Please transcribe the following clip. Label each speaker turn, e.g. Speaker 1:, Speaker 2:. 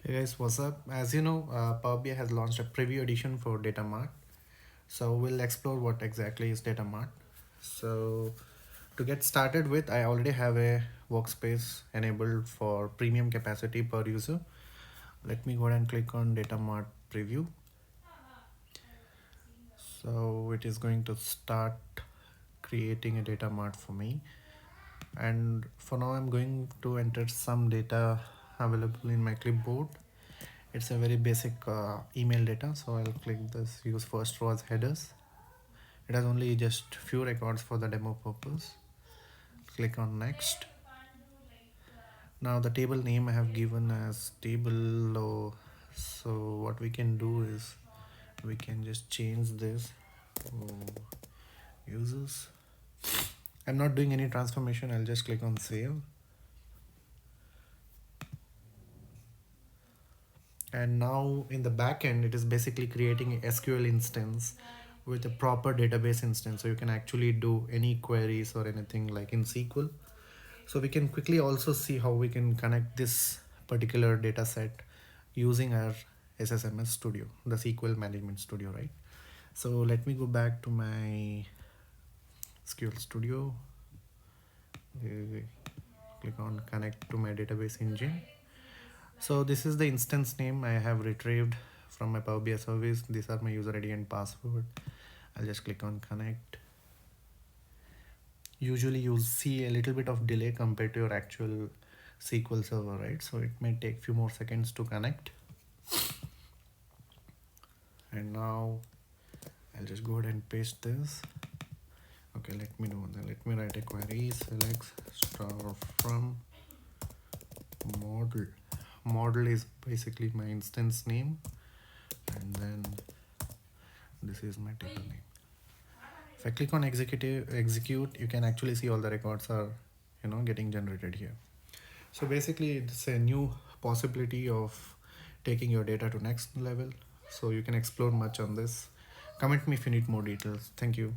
Speaker 1: Hey guys, what's up? As you know, Powerbi has launched a preview edition for datamart. So we'll explore what exactly is datamart. So to get started with, I already have a workspace enabled for premium capacity per user. Let me go ahead and click on datamart preview. So it is going to start creating a datamart for me. And for now, I'm going to enter some data available in my clipboard. It's a very basic email data, so I'll click this use first row as headers. It has only just few records for the demo purpose. Click on next. Now the table name I have given as table so what we can do is we can just change this to users. I'm not doing any transformation. I'll just click on save. And now in the backend, it is basically creating a SQL instance with a proper database instance, so you can actually do any queries or anything like in SQL. So we can quickly also see how we can connect this particular data set using our SSMS Studio, the SQL Management Studio, right? So let me go back to my SQL Studio. Click on connect to my database engine. So this is the instance name I have retrieved from my Power BI service. These are my user ID and password. I'll just click on connect. Usually you'll see a little bit of delay compared to your actual SQL server, right? So it may take few more seconds to connect. And now I'll just go ahead and paste this. Okay, let me do that. Let me write a query, select star from model. Model is basically my instance name, and then this is my table name. If I click on execute, you can actually see all the records are getting generated here. So basically it's a new possibility of taking your data to next level. So you can explore much on this. Comment me if you need more details. Thank you.